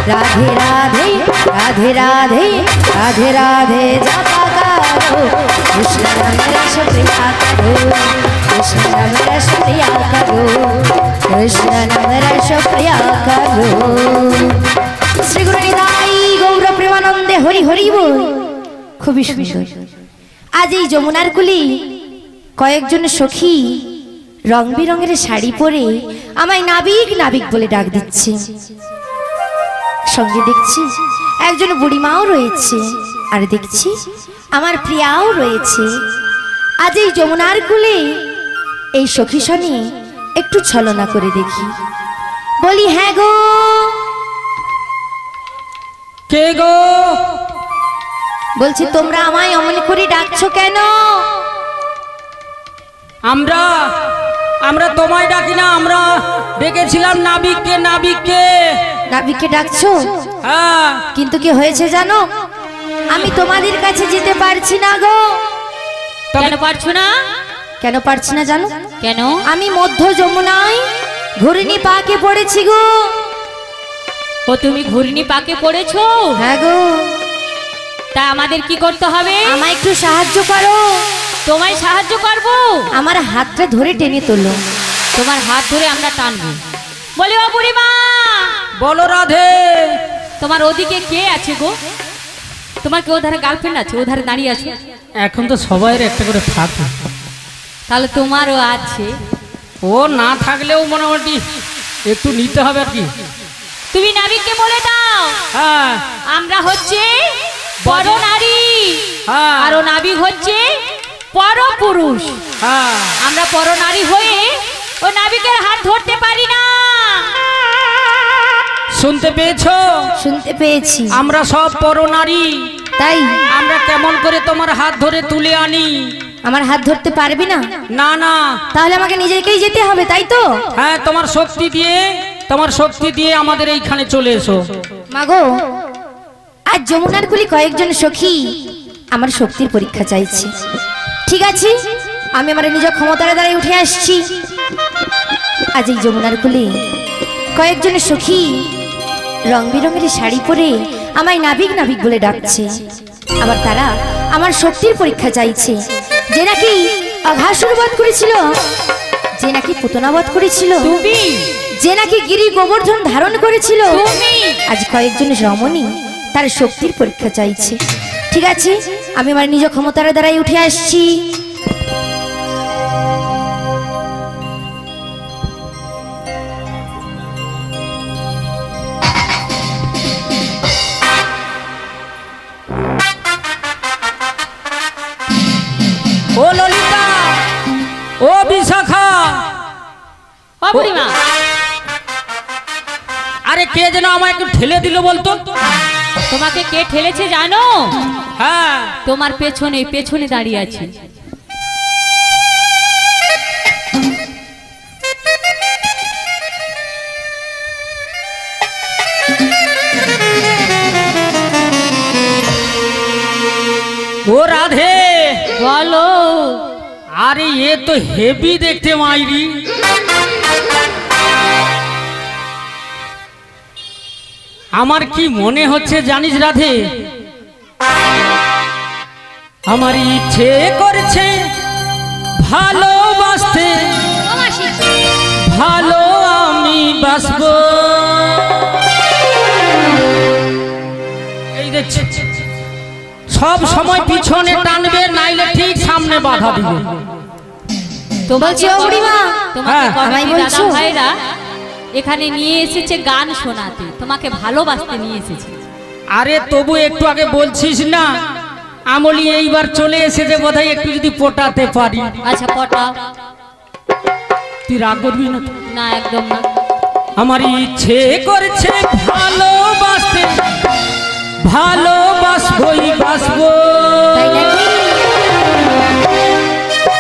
राधे राधे राधे राधे राधे राधे जपा करो कृष्ण नाम रस प्रिया करो कृष्ण नाम रस प्रिया करो कृष्ण नाम रस प्रिया करो। श्री गुरु निताई गौर प्रेमानंदे हरि हरि बोल। খুবই সুন্দর। আজ এই যমুনার কুলে কয়েকজন সখী রং বেরঙের শাড়ি পরে আমায় নাবিক নাবিক বলে ডাক দিচ্ছে। সঙ্গে দেখছি একজন বুড়িমাও রয়েছে আর দেখছি আমার প্রিয়াও রয়েছে। আজ এই যমুনার কুলে এই সখী শনি একটু ছলনা করে দেখি। বলি হ্যাঁ গো। কে গো? বলছি তোমরা আমায় অমন করে ডাকছো কেন? আমরা আমরা তোমায় ডাকি না, আমরা ডেকেছিলাম নাবিককে। নাবিককে নাবিককে ডাকছো? হ্যাঁ। কিন্তু কি হয়েছে জানো? আমি তোমাদের কাছে যেতে পারছি না গো। কেন পারছো না? কেন পারছি না জানো? কেন? আমি মধ্য যমুনায় ঘূর্ণি পাকে পড়েছি গো। ও তুমি ঘূর্ণি পাকে পড়েছো? হ্যাঁ গো। তা আমাদের কি করতে হবে? আমায় একটু সাহায্য করো। তোমায় সাহায্য করব? আমার হাতটা ধরে টেনে তোলো। তোমার হাত ধরে আমরা টানবো। বলি ও বুড়িমা। বলো রাধে। তোমার ওদিকে কে আছে গো? তোমার কি ওধারে গার্লফ্রেন্ড আছে? ওধারে দাঁড়িয়ে আছে। এখন তো সবাইয়ের একটা করে থাকে। তাহলে তোমারও আছে। ও না থাকলেও মোটামুটি একটু নিতে হবে আর কি। তুমি নাবিককে বলে দাও হ্যাঁ আমরা হচ্ছে বড় নারী, হ্যাঁ। আর ও নাবিক হচ্ছে পর পুরুষ। হ্যাঁ আমরা পর নারী হয়ে ও নাবিকের হাত ধরতে পারি না। শুনতে পেয়েছো? শুনতে পেয়েছি। আমরা সব পরনারী, তাই আমরা কেমন করে তোমার হাত ধরে তুলে আনি? আমার হাত ধরতে পারবি না? না না। তাহলে আমাকে নিজেকেই যেতে হবে, তাই তো? হ্যাঁ, তোমার শক্তি দিয়ে আমাদের এইখানে চলে এসো। মাগো, আজ যমুনার কুলি কয়েকজন সখী আমার শক্তির পরীক্ষা চাইছে। ঠিক আছে, আমি আমার নিজ ক্ষমতার দ্বারাই উঠে আসছি। আজ এই যমুনার কুলি কয়েকজন সখী রং বেরঙের শাড়ি পরে আমায় নাবিক নাবিক বলে ডাকছে। আবার তারা আমার শক্তির পরীক্ষা চাইছে। যে নাকি অঘাসুর বধ করেছিল, যে নাকি পুতনা বধ করেছিল, যে নাকি গিরি গোবর্ধন ধারণ করেছিল, আজ কয়েকজন রমণী তার শক্তির পরীক্ষা চাইছে। ঠিক আছে, আমি আমার নিজ ক্ষমতার দ্বারাই উঠে আসছি। ও ললিতা, ও বিশাখা, ও বুড়িমা, আরে কে যেন আমায় একটু ঠেলে দিল বলতো? তোমাকে কে ঠেলেছে জানো? হ্যাঁ, তোমার পেছনে পেছনে দাঁড়িয়ে আছে। ও রাধে, বলো। আরে এ তো হেভি দেখতে মাইরি। আমার কি মনে হচ্ছে জানিস রাধে, আমার ইচ্ছে করছে ভালোবাসতে, ভালো আমি বাসবো। এই দেখছি সব সময় পিছনে টানবে, নাইলে ঠিক সামনে বাধা দিবে। বলছি ও বুড়িমা, তোমাকে আমায় কমিটি বলছো? দাদা ভাইরা এখানে নিয়ে এসেছে গান শোনাতে, তোমাকে ভালোবাসতে নিয়ে এসেছে। আরে তবু একটু আগে বলছিস না আমলি এইবার চলে এসেছে, বোধহয় একটু যদি পটাতে পারি। আচ্ছা পটা। তুই রাগ করবি না? না, একদম না। আমার ইচ্ছে করছে ভালোবাসতে, ভালোবাসবই বাসবো।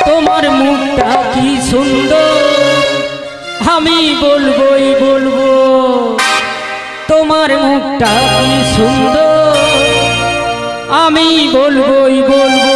তোমার মুখটা কি সুন্দর, আমি বলবোই বলবো। তোমার মুখটা কি সুন্দর, আমি বলবোই বলবো।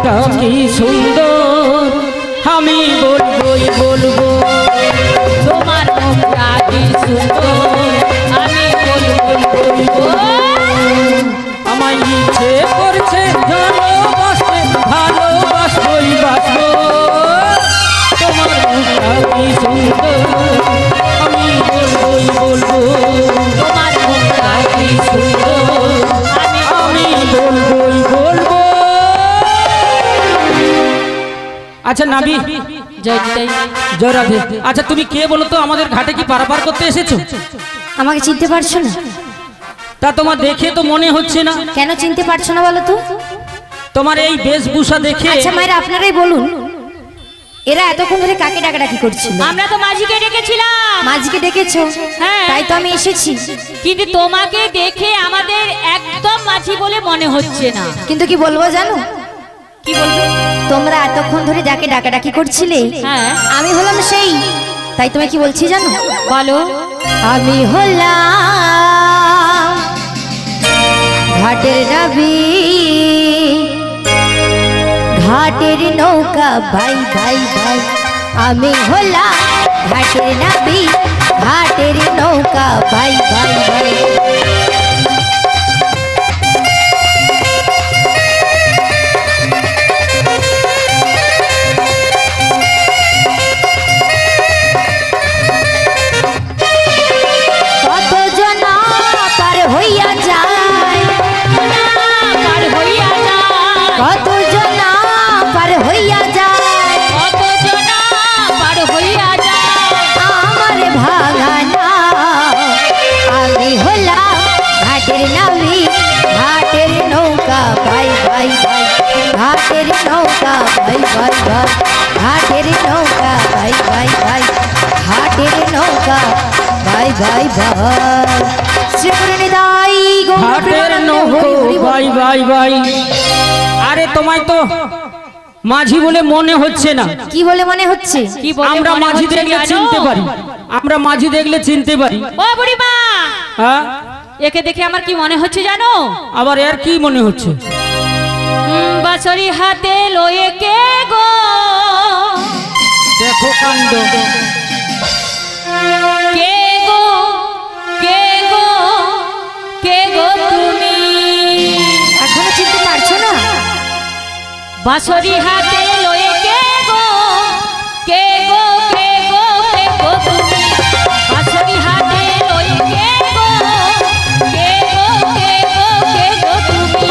মুখটা কি সুন্দর আমি বলবই বলবো তোমার মুখটা কি সুন্দর আমি বলবই বলবো আমায় ইচ্ছে করছে ভালোবাসতে ভালোবাসবই বাসবো তোমার মুখটা কি সুন্দর আমি বলবই বলবো তোমার মুখটা কি সুন্দর আমি বলবই বলবো। আচ্ছা নাবি জয় নিতাই। জয় রাধে। আচ্ছা তুমি কে বলো তো, আমাদের ঘাটে কি পারাপার করতে এসেছো? আমাকে চিনতে পারছো না? তা তোমার দেখে তো মনে হচ্ছে না। কেন চিনতে পারছো না বলো তো? তোমার এই বেশভূষা দেখে। আচ্ছা মায়েরা আপনারাই বলুন, এরা এতক্ষণ ধরে কাকে ডাকাডাকি করছিল? আমরা তো মাঝিকে ডেকেছিলাম। মাঝিকে ডেকেছো? হ্যাঁ। তাই তো আমি এসেছি। কিন্তু তোমাকে দেখে আমাদের একদম মাঝি বলে মনে হচ্ছে না। কিন্তু কি বলবো জানো? কি বলবো? তোমরা এতক্ষণ ধরে যাকে ডাকাডাকি করছিলে, হ্যাঁ। আমি হলাম সেই। তাই তোমায় কি বলছি জানো? বলো। আমি হলাম ঘাটের নাবি, ঘাটের নৌকা ভাই ভাই ভাই। আমি হলাম ঘাটের নাবি, ঘাটের নৌকা ভাই ভাই ভাই। কত জনা পার হইয়া যায়, পার হইয়া যায়, কত জনা পার হইয়া যায়, কত জনা পার হইয়া যায়। আমার ভাগানা আমি হলাম ঘাটের নাবি, ঘাটের নৌকা ভাই ভাই ভাই। ঘাটের নৌকা ভাই ভাই ভাই, ঘাটের নৌকা ভাই ভাই ভাই, ঘাটের নৌকা ভাই ভাই ভাই। শ্রীগুরুনিতাই ঘাটের নৌকো ভাই ভাই ভাই। আরে তোমায় তো মাঝি বলে মনে হচ্ছে না। কি বলে মনে হচ্ছে? কি বলে আমরা মনে মাঝি হচ্ছে দেখলে জানো? চিনতে পারি, আমরা মাঝি দেখলে চিনতে পারি। ও বুড়িমা, হ্যাঁ, একে দেখে আমার কি মনে হচ্ছে জানো? আবার এর কি মনে হচ্ছে? বাঁশরি হাতে লয়ে কে গো, দেখো কাণ্ড। কে গো, কে গো, কে গো তুমি? এখনো চিনতে পারছো না? বাঁশরি হাতে লয়ে কে গো, কে গো, কে গো, কে গো তুমি? বাঁশরি হাতে লয়ে কে গো, কে গো, কে গো, কে গো তুমি?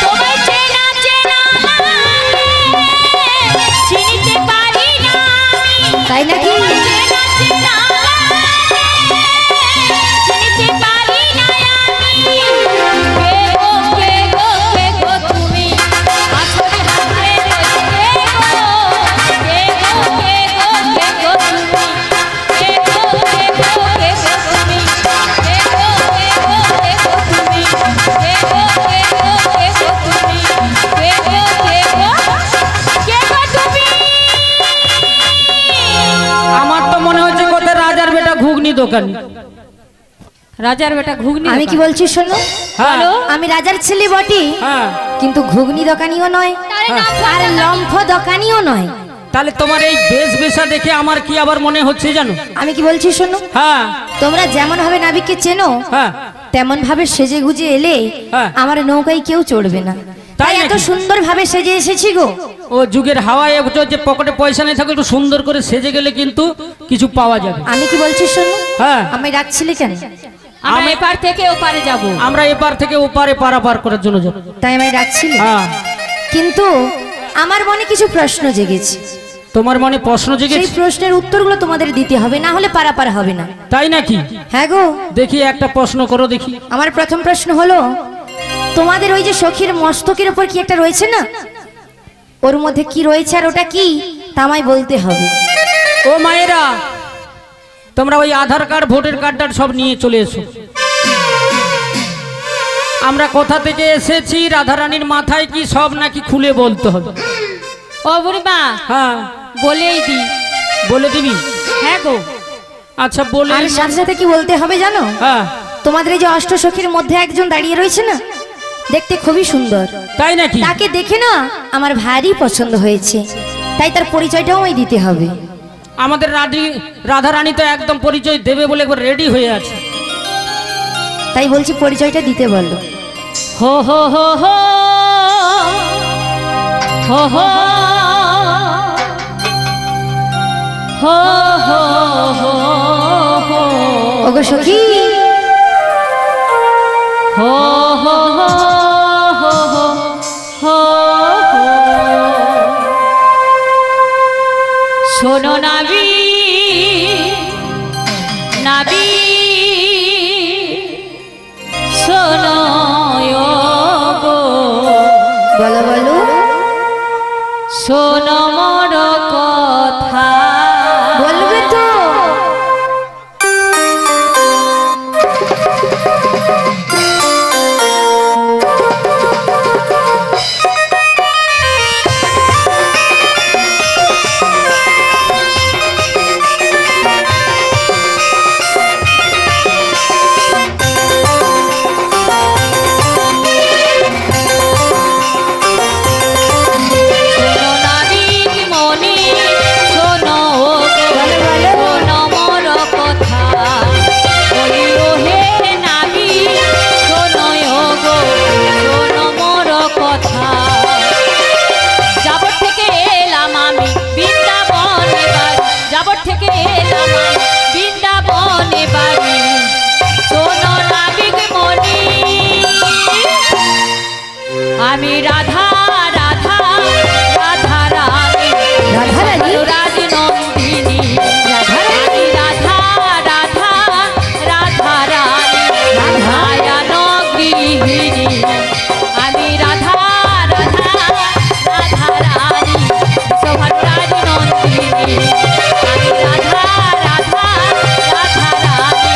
তোমায় চেনা চেনা লাগে, চিনতে পারি না আমি। তাই নাকি? চেনা চেনা লাগে, চিনতে পারি না আমি। কে গো, কে গো, কে গো তুমি? বাঁশরি হাতে লয়ে কে গো, কে গো, কে গো, কে গো তুমি? কে গো, কে গো, কে গো তুমি? কে গো, কে গো, কে গো তুমি? কে গো, কে গো, কে গো তুমি? কে গো, কে গো, কে গো তুমি? আমার তো মনে হচ্ছে কোথায় রাজার বেটা ঘুগনি দোকানি। রাজার বেটা ঘুগনি আমি কি বলছি শোনো, হ্যাঁ, আমি রাজার ছেলে বটে, হ্যাঁ। কিন্তু ঘুগনি দোকানিও নয় আর লম্ফ দোকানিও নয়। তাহলে তোমার এই বেশভূষা দেখে আমার কি আবার মনে হচ্ছে জানো? আমি কি বলছি শোনো, হ্যাঁ, তোমরা যেমন ভাবে নাবিককে চেনো, হ্যাঁ। তেমন ভাবে সেজে গুজে এলে হ্যাঁ। আমার নৌকায় কেউ চড়বে না। তাই তাই এত নাকি? সুন্দর ভাবে সেজে এসেছি গো। ও যুগের হাওয়ায় যে পকেটে পয়সা নেই থাকে, একটু সুন্দর করে সেজে গেলে কিন্তু কিছু পাওয়া যাবে। আমি কি বলছি শোনো, হ্যাঁ। আমি ডাকছিলে কেন? আমরা এপার থেকে ওপারে যাব। আমরা এপার থেকে ওপারে পারাপার করার জন্য যাব। তাই আমি ডাকছিলে, হ্যাঁ। কিন্তু আমার মনে কিছু প্রশ্ন জেগেছে। তোমার মনে প্রশ্ন সেই জেগেছে? প্রশ্নের উত্তরগুলো তোমাদের দিতে হবে, না হলে পারাপার হবে না। তাই নাকি? হ্যাঁ গো। দেখি একটা প্রশ্ন করো দেখি। আমার প্রথম প্রশ্ন হলো, তোমাদের ওই যে সখীর মস্তকের উপর কি একটা রয়েছে না, ওর মধ্যে কি রয়েছে আর ওটা কি তা আমায় বলতে হবে। ও মায়েরা, তোমরা ওই আধার কার্ড ভোটার কার্ডটা সব নিয়ে চলে এসো। আমরা কোথা থেকে এসেছি, রাধারানীর মাথায় কি সব নাকি খুলে বলতে হবে? ও বুড়িমা, হ্যাঁ বলেই দি। বলে দিবি? হ্যাঁ গো। আচ্ছা বলে। আর সাথে সাথে কি বলতে হবে জানো? হ্যাঁ। তোমাদের এই যে অষ্টসখীর মধ্যে একজন দাঁড়িয়ে রয়েছে না, দেখতে খুবই সুন্দর। তাই নাকি? তাকে দেখে না আমার ভারী পছন্দ হয়েছে, তাই তার পরিচয়টাও আমায় দিতে হবে। আমাদের রাধারানী তো একদম পরিচয় দেবে বলে একবার রেডি হয়ে আছে। তাই বলছি পরিচয়টা দিতে বলো। হো হো হো হো হো হো হো হো হো হো ওগো সখী, হো হো হো হো হো হো হো। শোনো নাবি নাবি, শোনো গো, বলো বলো। শোনো মোর কথা। বলবে তো? শোনো নাবিক মনি, শোনো গো, শোনো মোর কথা। বলি ও হে নাবিক, শোনো গো, শোনো মোর কথা। যাবর থেকে এলাম আমি বৃন্দাবনে বাড়ি, যাবর থেকে এলাম আমি বৃন্দাবনে বাড়ি। শোনো নাবিক মনি, আমি রাধা রাধা রাধা রানী, রাধা রানী? রাজনন্দিনী। আমি রাধা রাধা রাধা রানী, রাধায়ণ গৃহিণী। আমি রাধা রাধা রাধা রানী, শোভান রাজনন্দিনী। আমি রাধা রাধা রাধা রানী,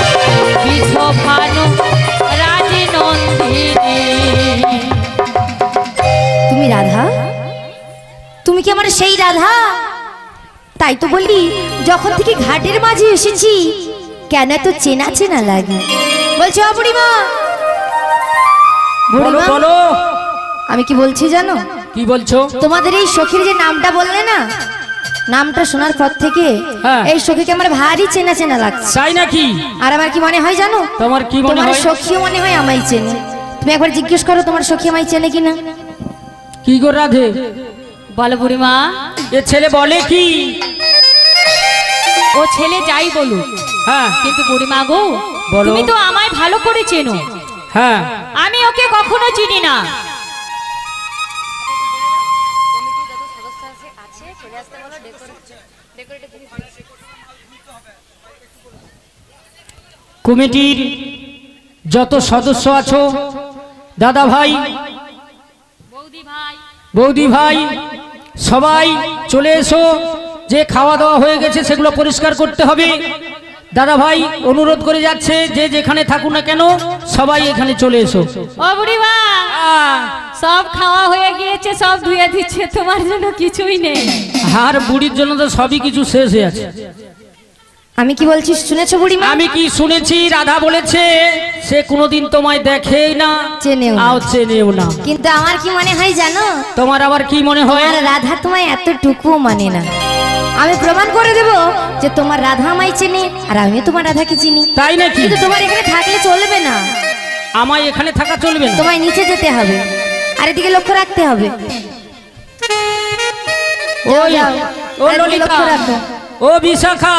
বিশোভানু রাজনন্দিনী। তুমি রাধা? তুমি কি আমার সেই রাধা? তাই তো বলি, যখন থেকে ঘাটের মাঝে এসেছি কেন এত চেনা চেনা লাগে। বলছো বুড়িমা? বলো বুড়িমা, বলো। আমি কি বলছি জানো? কি বলছো? তোমাদের এই সখীর যে নামটা বললে না, নামটা শোনার পর থেকে হ্যাঁ। এই সখীকে আমার ভারী চেনা চেনা লাগছে। তাই নাকি? আর আমার কি মনে হয় জানো? তোমার কি মনে তোমার হয়? সখীও মনে হয় আমায় চেনে। তুমি একবার জিজ্ঞেস করো তোমার সখী আমায় চেনে কিনা। কি গো রাধে, বলো বুড়িমা। এ ছেলে বলে কি? ও ছেলে যাই বলুক, হ্যাঁ কিন্তু বুড়িমা গো, বলো। তুমি তো আমায় ভালো করে চেনো, হ্যাঁ। আমি ওকে কখনো চিনি না। কমিটির যত সদস্য আছো, দাদা ভাই, বৌদি ভাই, সবাই চলে এসো। যে খাওয়া দাওয়া হয়ে গেছে সেগুলো পরিষ্কার করতে হবে। দাদা ভাই অনুরোধ করে যাচ্ছে, যে যেখানে থাকুক না কেন সবাই এখানে চলে এসো। ও বুড়িমা, সব খাওয়া হয়ে গিয়েছে, সব ধুয়ে দিচ্ছে, তোমার জন্য কিছুই নেই। আর বুড়ির জন্য তো সবই কিছু শেষ হয়ে আছে। আমি কি বলছি শুনেছো বুড়িমা? আমি কি শুনেছি? রাধা বলেছে সে কোনোদিন তোমায় দেখেই না, চেনেও না। চেনেও না। কিন্তু আমার কি মনে হয় জানো? তোমার আবার কি মনে হয়? তোমার রাধা তোমায় এতটুকুও মানে না। আমি প্রমাণ করে দেব যে তোমার রাধা আমায় চেনে আর আমিও তোমার রাধাকে চিনি। তাই নাকি? কিন্তু তোমার এখানে থাকলে চলবে না, আমায় এখানে থাকা চলবে না। তোমায় নিচে যেতে হবে আর এদিকে লক্ষ্য রাখতে হবে। যাও, ওই যাও, ও আর এদিকে ললিতা, লক্ষ্য রাখো। ও বিশাখা,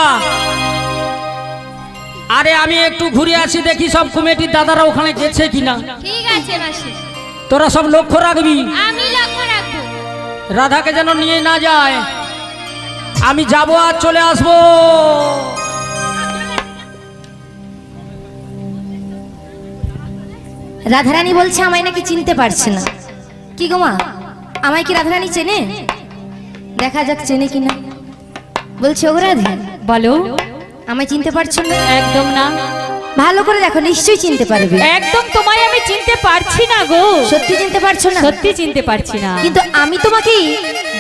আরে আমি একটু ঘুরে আসি, দেখি সব কমিটির দাদারা ওখানে গেছে কিনা। ঠিক আছে মাসি, তোরা সব লক্ষ্য রাখবি, আমি লক্ষ্য রাখবো। রাধাকে যেন নিয়ে না যায়। আমি যাব আর চলে আসবো। রাধারানী বলছে আমায় নাকি চিনতে পারছে না। কি গো মা, আমায় কি রাধারানী চেনে? দেখা যাক চেনে কিনা। বলছে ও রাধে, বলো। আমায় চিনতে পারছো না? একদম না। ভালো করে দেখো, নিশ্চয়ই চিনতে পারবে। একদম তোমায় আমি চিনতে পারছি না গো। সত্যি চিনতে পারছো না? সত্যি চিনতে পারছি না। কিন্তু আমি তোমাকে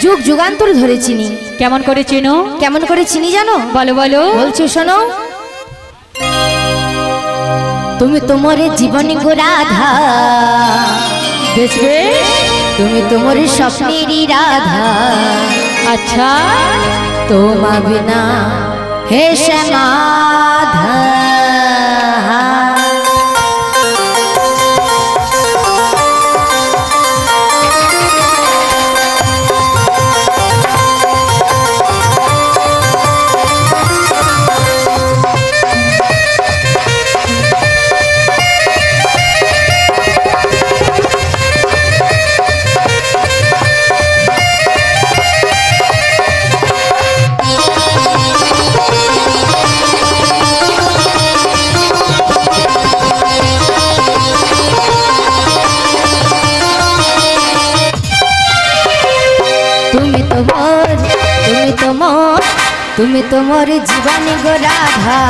যুগ যুগান্তর ধরে চিনি। কেমন করে চেনো? কেমন করে চিনি জানো? বলো বলো। বলছি শোনো। তুমি তোমার জীবন গো রাধা, বেশ বেশ। তুমি তোমার স্বপ্নেরই রাধা। আচ্ছা, তোমা বিনা হে সমাধা। তুমি তোমার জীবন গো রাধা,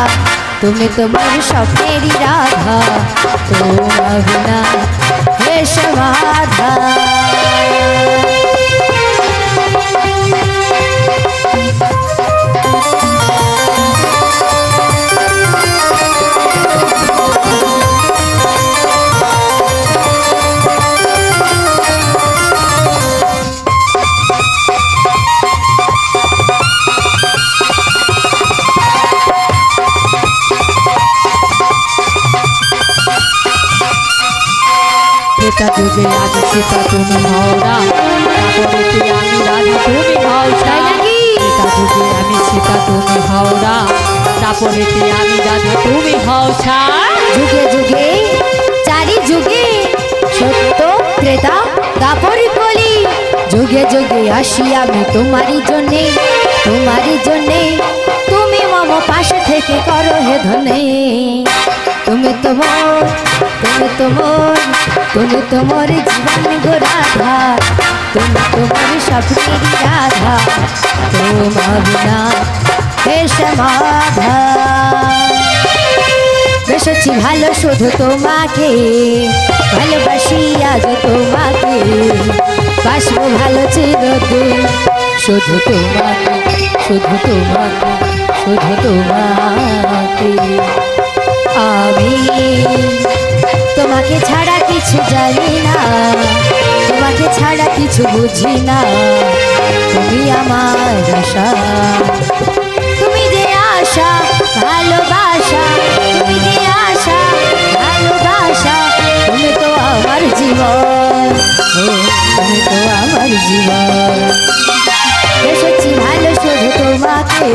তুমি তোমার স্বপ্নেরই রাধা। তোমা বিনা হে সমাধা। त्रेता जुगे आज सीता তুমি হও রাম, তারপরেতে আমি রাধা তুমি হও শ্যাম। त्रेता जुगे আমি सीता তুমি হও রাম, তারপরেতে আমি রাধা তুমি হও শ্যাম। যুগে যুগে চারি যুগে সত্য ত্রেতা দাপর কলি, যুগে যুগে আসি আমি তোমারই জন্যে, তোমারই জন্যে। তুমি মম পাশে থেকে করো হে ধনে। তুমি তোমার, তুমি তোমার, তুমি তোমার জীবন গো রাধা, তুমি তোমার স্বপ্নেরই রাধা। তোমা বিনা হে সমাধা। বেসেছি ভালো শুধু তোমাকে, ভালোবাসি আজ তোমাকে, বাসবো ভালো চিরদিন শুধু তোমাকে, শুধু তোমাকে, শুধু তোমাকে। আমি তোমাকে ছাড়া কিছু জানি না, তোমাকে ছাড়া কিছু বুঝি না। তুমি আমার আশা, তুমি যে আশা ভালোবাসা, তুমি যে আশা ভালোবাসা। তুমি তো আমার জীবন, তুমি তো আমার জীবন। এসেছি ভালো শুধু তোমাকে,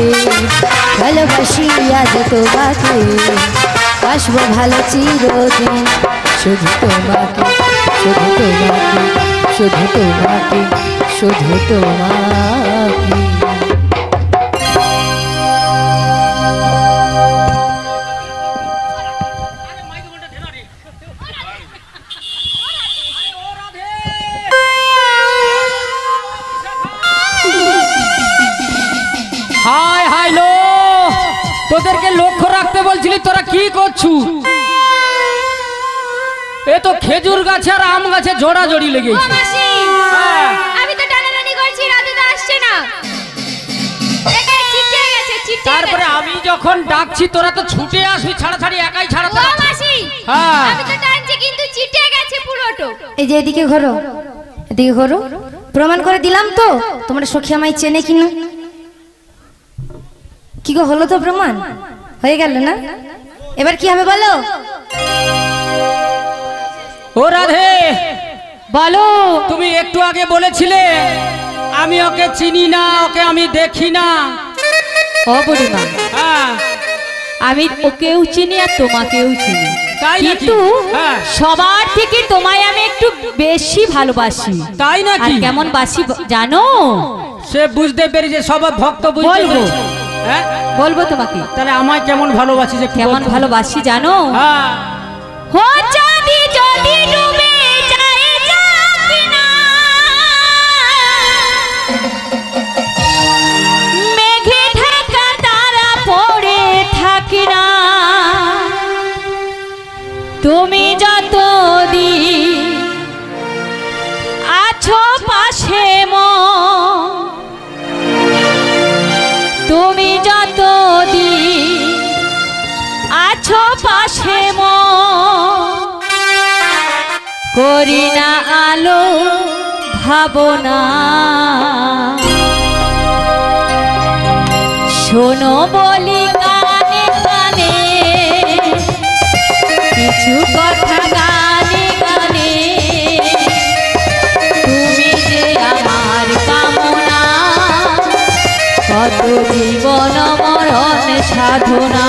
ভালোবাসি আজ তোমাকে, বাসবো ভালো চিরদিন শুধু তোমাকে, শুধু তোমাকে, শুধু তোমাকে, শুধু তোমাকে। হাই হাই লো, তোদেরকে লক্ষ্য রাখতে বলছিলি, তোরা কি করছু? এ তো খেজুর গাছে আর আম গাছে জোড়াজোড়ি লেগেছে। আমি তো টানাটানি করছি, রাধা তো আসছে না। চিটে গেছে, চিটে তারপরে আমি যখন ডাকছি তোরা তো ছুটে আসবি, ছাড়াছাড়ি একাই ছাড়া। ও মাসি, হ্যাঁ, আমি তো টানছি কিন্তু চিটে গেছে পুরোটো। এই যে এদিকে ঘোরো, এদিকে ঘোরো। প্রমাণ করে দিলাম তো তোমার সখী আমায় চেনে কিনা। কি গো, হলো তো প্রমাণ? হয়ে গেল না? এবার কি হবে বলো? ও রাধে, বলো। তুমি একটু আগে বলেছিলে আমি ওকে চিনি না, ওকে আমি দেখি না। ও বুড়িমা, হ্যাঁ, আমি ওকেও চিনি আর তোমাকেও চিনি, তাই নাকি? কিন্তু হ্যাঁ, সবার থেকে তোমায় আমি একটু বেশি ভালোবাসি। তাই আর নাকি? কেমন বাসি জানো? সে বুঝতে পেরেছে, সব ভক্ত বুঝতে বলবো। পেরেছে। হ্যাঁ, বলবো তোমাকে তাহলে আমায় কেমন ভালোবাসি যে কেমন ভালোবাসি জানো? হ্যাঁ, হো যদি যদি ডুবে যায় চাঁদনা, মেঘে ঢাকা তারা পড়ে করি না আলো ভাবনা শোনো বলি গানে গানে কিছু কথা গানে গানে তুমি যে আমার কামনা কত জীবন মরণ সাধনা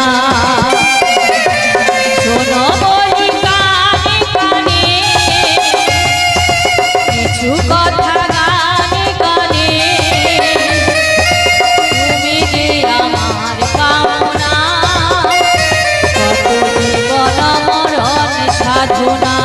শোনো বলি গানে গানে কিছু কথা গানে গানে তুমি যে আমার কামনা কত জীবন মরণ সাধনা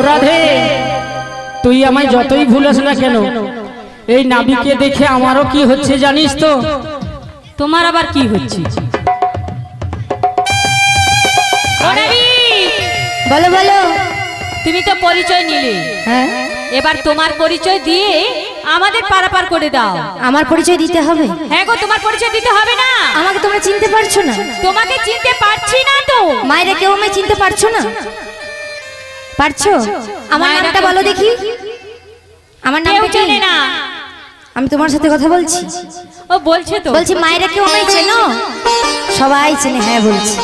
রাধে তুই আমায় যতই ভুলাস না কেন এই নাবিকে দেখে আমারও কি হচ্ছে জানিস তো? তোমার আবার কি হচ্ছে? বলো বলো। তুমি তো পরিচয় নিলে, হ্যাঁ এবার তোমার পরিচয় দিয়ে আমাদের পারাপার করে দাও। আমার পরিচয় দিতে হবে? হ্যাঁ গো, তোমার পরিচয় দিতে হবে না? আমাকে তোমরা চিনতে পারছো না? তোমাকে চিনতে পারছি না তো। মায়েরা কেউ আমায় চিনতে পারছো না? পারছো? আমার মায়েরা নামটা কেউ বলো দেখি। আমার কেউ নামটা কি? চেনে না। আমি তোমার সাথে কথা বলছি। ও বলছে তো। বলছি মায়েরা কেউ আমায় চেনো? সবাই চেনে, হ্যাঁ বলছি।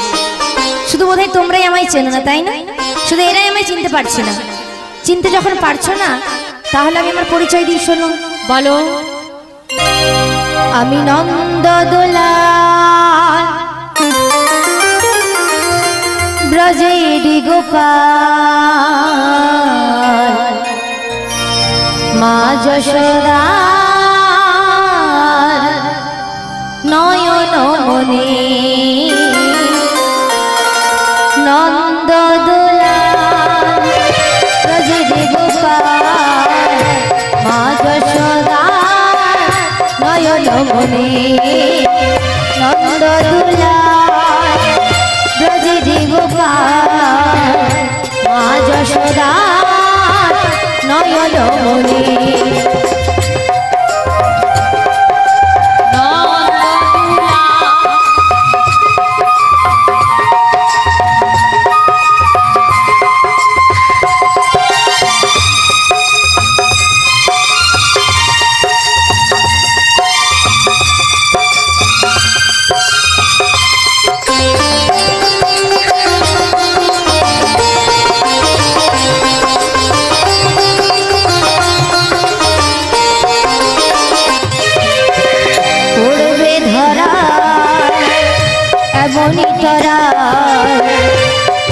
শুধু বোধহয় তোমরাই আমায় চেনো না, তাই না? শুধু এরাই আমায় চিনতে পারছে না। চিনতে যখন পারছো না তাহলে আমি আমার পরিচয় দিই, শোনো। বলো। আমি নন্দদোলাল ব্রজের গোপাল, মা যশোদা নয়ন মনে, নন্দদোলাল ব্রজের গোপাল, মা যশোদা নয়ন মনে, নন্দদোলাল ব্রজের গোপাল, মা যশোদা নয়ন মনে।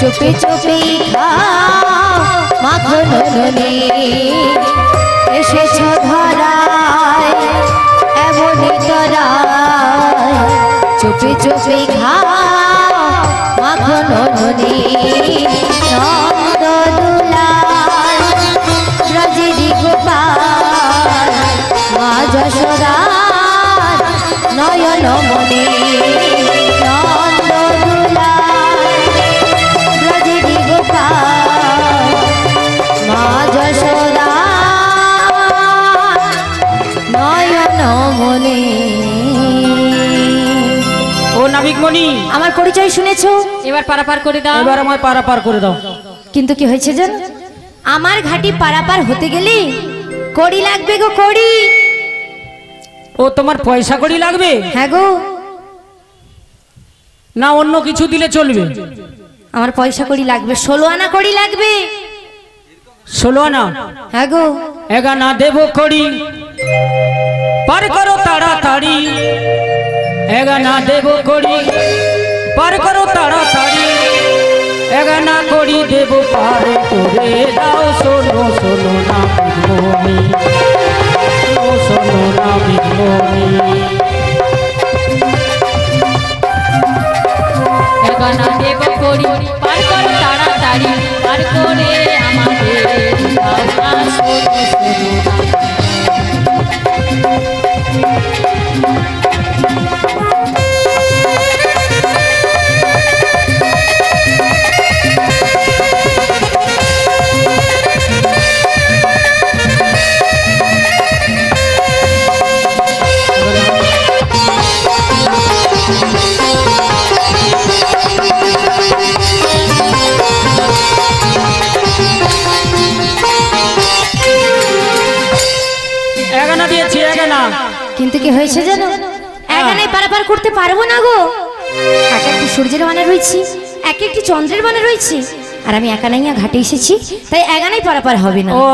চুপি চুপি মাখন ননে এসেছ ধরায়, এমনই তরায় চুপি চুপি মাখন যশোদার নয়ন মনে নন্দ ব্রজেরি গোপাল মা যশোদার নয়ন মনে। ও নাবিকমণি, আমার পরিচয় শুনেছো? এবার পারাপার করে দাও। এবার আমায় পারাপার করে দাও। কিন্তু কি হয়েছে জানো, আমার ঘাটি পারাপার হতে গেলে কড়ি লাগবে গো, কড়ি। ও তোমার পয়সা কড়ি লাগবে? হ্যাঁ গো। না অন্য কিছু দিলে চলবে? আমার পয়সা কড়ি লাগবে, 16 আনা কড়ি লাগবে। 16 আনা? হ্যাঁ গো। 1 আনা দেবো কড়ি, পার করো তাড়াতাড়ি। 1 আনা দেবো কড়ি, পার করো তাড়াতাড়ি। 1 আনা কড়ি দেবো, পার করে দাও। শোনো শোনো নাবিকমণি, শোনো নাবিকমণি। 1 আনা দেব করি, পার করো তাড়াতাড়ি, পার করে আমাদের দাও না, শোনো শোনো কিন্তু কি হয়েছে জানো, এখানে পারাপার করতে পারবো না গো। এক একটি সূর্যের বানা রয়েছে, এক একটি চন্দ্রের বানা রয়েছে, আর আমি একা নাইয়া ঘাটে এসেছি, তাই একানাই পারাপার হবে না। ও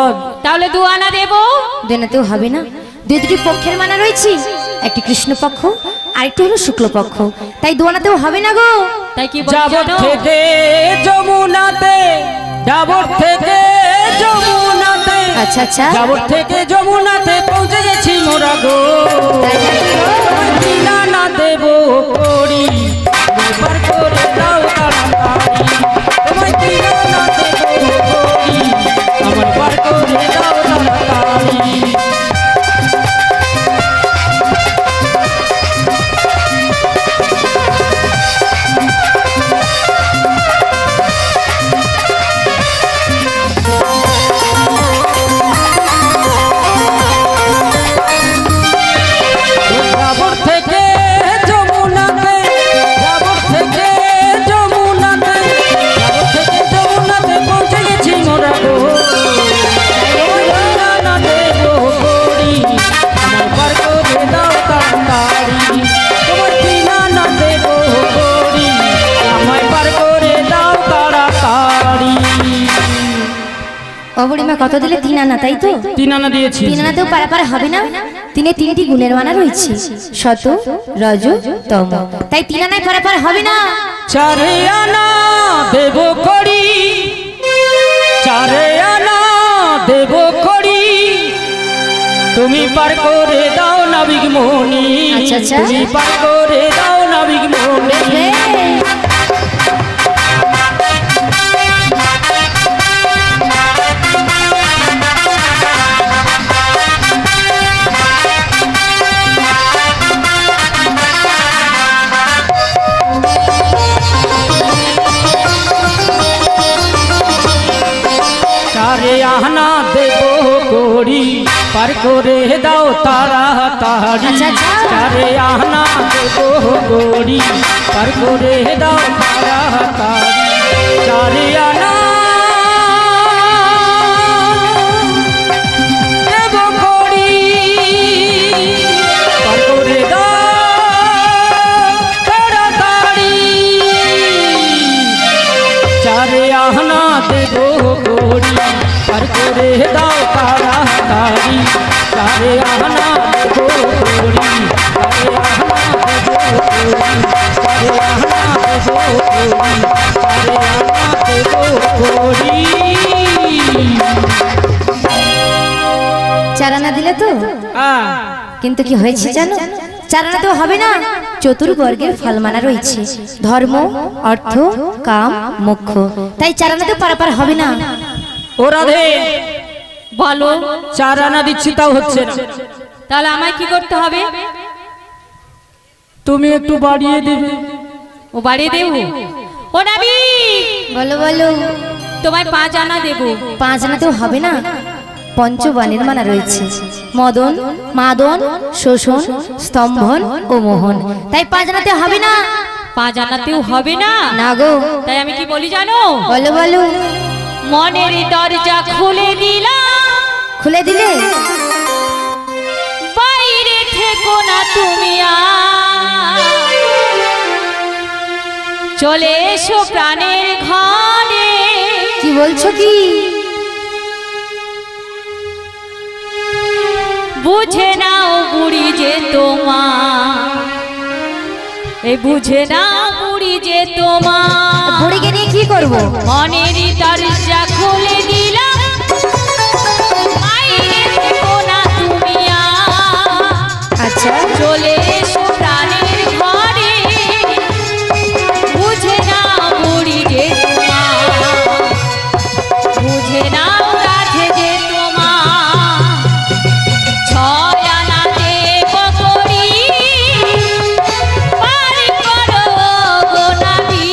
তাহলে 2 আনা দেবো। দেনাতেও হবে না, দুটি পক্ষের মানা রয়েছে, একটি কৃষ্ণ পক্ষ আরেকটি হলো শুক্ল পক্ষ, তাই 2 আনাতেও হবে না গো। তাই কি যাবর বলছো? থেকে যমুনাতে, যাবর থেকে যমুনাতে, আচ্ছা আচ্ছা, যাবর থেকে যমুনাতে পৌঁছে গেছি মোরা গো। তাই নাকি গো? দিনা না দেবো কড়ি, পার করে দাও তাড়াতাড়ি। তোমায় দিনা না দেবো কড়ি, আমার পার করে দাও তাড়াতাড়ি। যাবর থেকে যমুনাতে, যাবর থেকে যমুনাতে, যাবর থেকে যমুনাতে পৌঁছে গেছি মোরা গো। দিনা না দেবো কড়ি, আমার পার করে দাও তাড়াতাড়ি। তোমার দিনা না দেবো কড়ি, আমায় পার করে দাও তাড়াতাড়ি। ও বুড়িমা, কত দিলে? 3 আনা, তাই তো? 3 আনা দিয়েছি। 3 আনাতেও পারাপার হবে না, 3টি গুণের মানা রয়েছে, শত রজ তম, তাই 3 আনায় পারাপার হবে না। 4 আনা দেবো কড়ি, 4 আনা দেবো কড়ি, তুমি পার করে দাও নাবিকমণি। আচ্ছা, আচ্ছা। তুমি পার করে দাও নাবিকমণি। হে, চারে আনা দেবো কড়ি, পার করে দাও তাড়াতাড়ি। আচ্ছা, আচ্ছা। 4 আনা দেবো কড়ি, পার করে দাও তাড়াতাড়ি। 4 আনা দেবো কড়ি, পার করে দাও তাড়াতাড়ি। 4 আনা দেবো কড়ি, পার করে দাও তাড়াতাড়ি। 4 আনা দেবো কড়ি, 4 আনা দেবো কড়ি, 4 আনা দেবো কড়ি, 4 আনা দেবো কড়ি। 4 আনা দিলে তো? কিন্তু কি হয়েছে জানো, 4 আনাতেও হবে না, চতুর্বর্গের ফলমানা রয়েছে, ধর্ম, অর্থ, কাম, মোক্ষ, তাই 4 আনাতেও পারাপার হবে না। ও রাধে, বলো। 4 আনা দিচ্ছি তাও হচ্ছে না। তাহলে আমায় কি করতে হবে? তুমি একটু বাড়িয়ে দেবে। ও বাড়িয়ে দেব? ও নাবি, বলো বলো। তোমায় 5 আনা দেব। 5 আনাতেও হবে না, পঞ্চবাণীর মানা রয়েছে, মদন, মাদন, শোষণ, স্তম্ভন ও মোহন, তাই 5 আনাতে হবে না। 5 আনাতেও হবে না? না গো। তাই আমি কি বলি জানো? বলো বলো। মনের দরজা খুলে দিলাম, খুলে দিলে? বাইরে থেকো না তুমি আর, চলে এসো প্রাণের ঘরে। কি বলছো কি? বুঝে নাও বুড়ি যে তোমার, এই বুঝে নাও বুড়ি যে তোমার। বুড়িকে নিয়ে কি করবো? মনেরই দরজা খুলে দিলাম, বাইরে থেকো না তুমি আর, আচ্ছা, চলে এসো প্রাণের ঘরে। বুঝে নাও বুড়ি যে তোমার, বুঝে নাও রাধে যে তোমার। 6 আনা দেব করি, পার করো গো নাবি।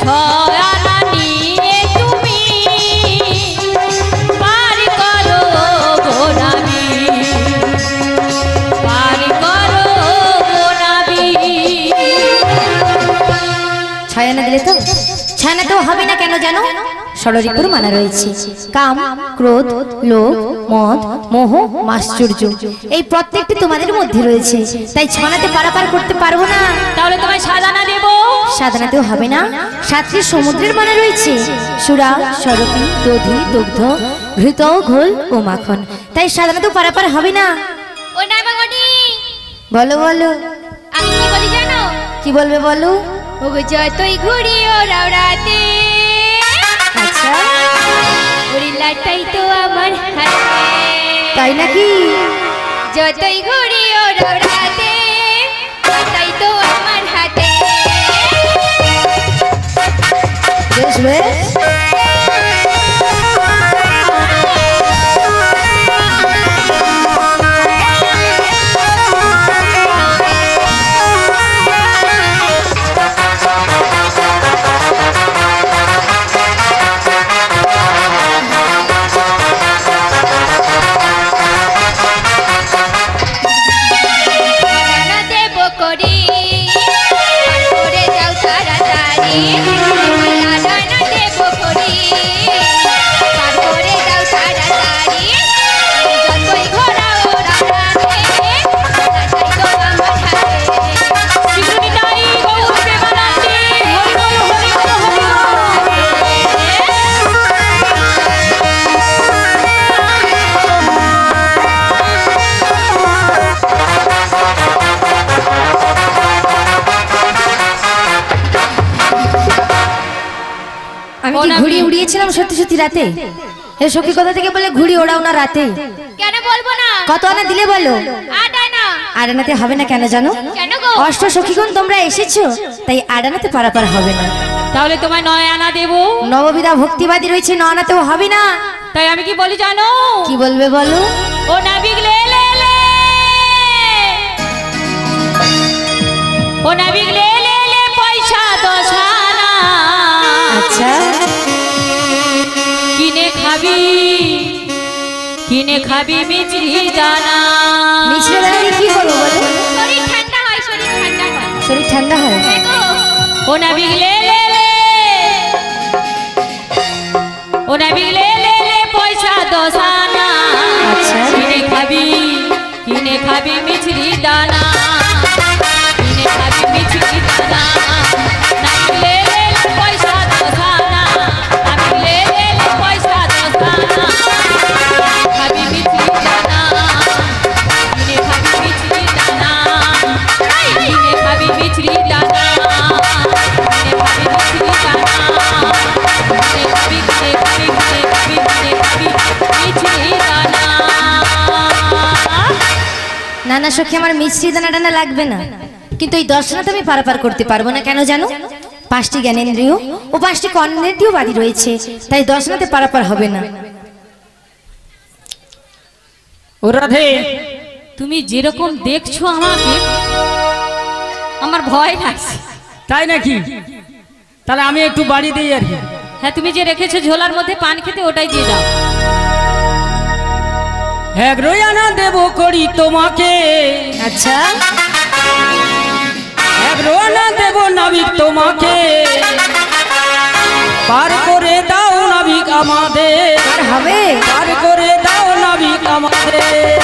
6 আনা নিয়ে তুমি পার করো গো নাবি, পার করো গো নাবি। 6 আনা দিলে তো? 6 আনাতেও হবে না, কেন জানো? ষড়রিপুর মানা রয়েছে, কাম, ক্রোধ, লোভ, মদ, মোহ, মাশ্চর্য, এই প্রত্যেকটি তোমাদের মধ্যে রয়েছে, তাই 6 আনাতে পারাপার করতে পারবো না। তাহলে তোমায় 7 আনা দেব। 7 আনাতেও হবে না, 7টি সমুদ্রের মানা রয়েছে, সুরা, সরপি, দধি, দুগ্ধ, ঘৃত, ঘোল ও মাখন, তাই 7 আনাতেও পারাপার হবে না। ও নাইমাগনি, বলো বলো। আমি কি বলি জানো? কি বলবে বলো। ও গো যতই ঘুরি ওরাও রাতে, আচ্ছা, উড়িলাটাই তো আমার হাতে। তাই নাকি? যতই ঘুরি ওরাও রাতে, তাই তো আমার হাতে। বেশ বেশ। রানা দেব করি, পার করে যাও তাড়াতাড়ি। রানা দেব করি, পার করে যাও তাড়াতাড়ি। যতই ঘোরা ওরাও রাতে, তাই তো আমার হাতে। শিশুনিতাই গৌর প্রেমানন্দে, হরি বল হরি বল হরি বল। আমি কি ঘুড়ি উড়িয়েছিলাম সত্যি সত্যি রাতে? এ সখী কথা থেকে বলে ঘুড়ি ওড়াও না রাতে। কেন বলবো না? কত আনা দিলে বলো? 8 আনা। 8 আনাতে হবে না, কেন জানো? কেন গো? অষ্ট সখীগণ তোমরা এসেছো, তাই 8 আনাতে পারাপার হবে না। তাহলে তোমায় 9 আনা দেব। নববিধা ভক্তিবাদী রয়েছে, 9 আনাতেও হবে না। তাই আমি কি বলি জানো? কি বলবে বলো। ও নাবিক লে লে লে, ও নাবিক লে লে লে, পয়সা 10 আনা। আচ্ছা, কিনে খাবি, কিনে খাবি মিছরি দানা। মিছরি দানা দিয়ে কি করবো বলো? শরীর ঠান্ডা হয়, শরীর ঠান্ডা হয়। শরীর ঠান্ডা হয়। ও নাবিক লে লে লে, ও নাবিক লে লে লে, পয়সা 10 আনা। আচ্ছা, কিনে খাবি মিছরি দানা, কিনে খাবি মিছরি দানা। নাবিক লে লে লে, পয়সা 10 আনা। নাবিক লে লে লে, পয়সা 10 আনা। খাবি মিছরি দানা, কিনে খাবি মিছরি দানা। কিনে খাবি মিছরি দানা, কিনে খাবি মিছরি দানা। কিনে খাবি, কিনে খাবি, কিনে খাবি, কিনে খাবি মিছরি দানা। না না সখী, আমার মিছরি দানা টানা লাগবে না, কিন্তু এই 10 আনাতে আমি পারাপার করতে পারবো না, কেন জানো? 5টি জ্ঞানেন্দ্রিয় ও 5টি কর্ণেন্দ্রিয় বাদী রয়েছে, তাই 10 আনাতে পারাপার হবে না। ও রাধে, তুমি যেরকম দেখছো আমাকে, আমার ভয় লাগছে। তাই নাকি? তাহলে আমি একটু বাড়ি দিই আর কি। হ্যাঁ, তুমি যে রেখেছো ঝোলার মধ্যে পান খেতে, ওটাই দিয়ে দাও। এক রোয়ানা দেব করি তোমাকে, আচ্ছা, এক রোয়ানা দেব নাবিক তোমাকে, পার করে দাও নাবিক আমাদের, আর হবে? পার করে দাও নাবিক আমাদের।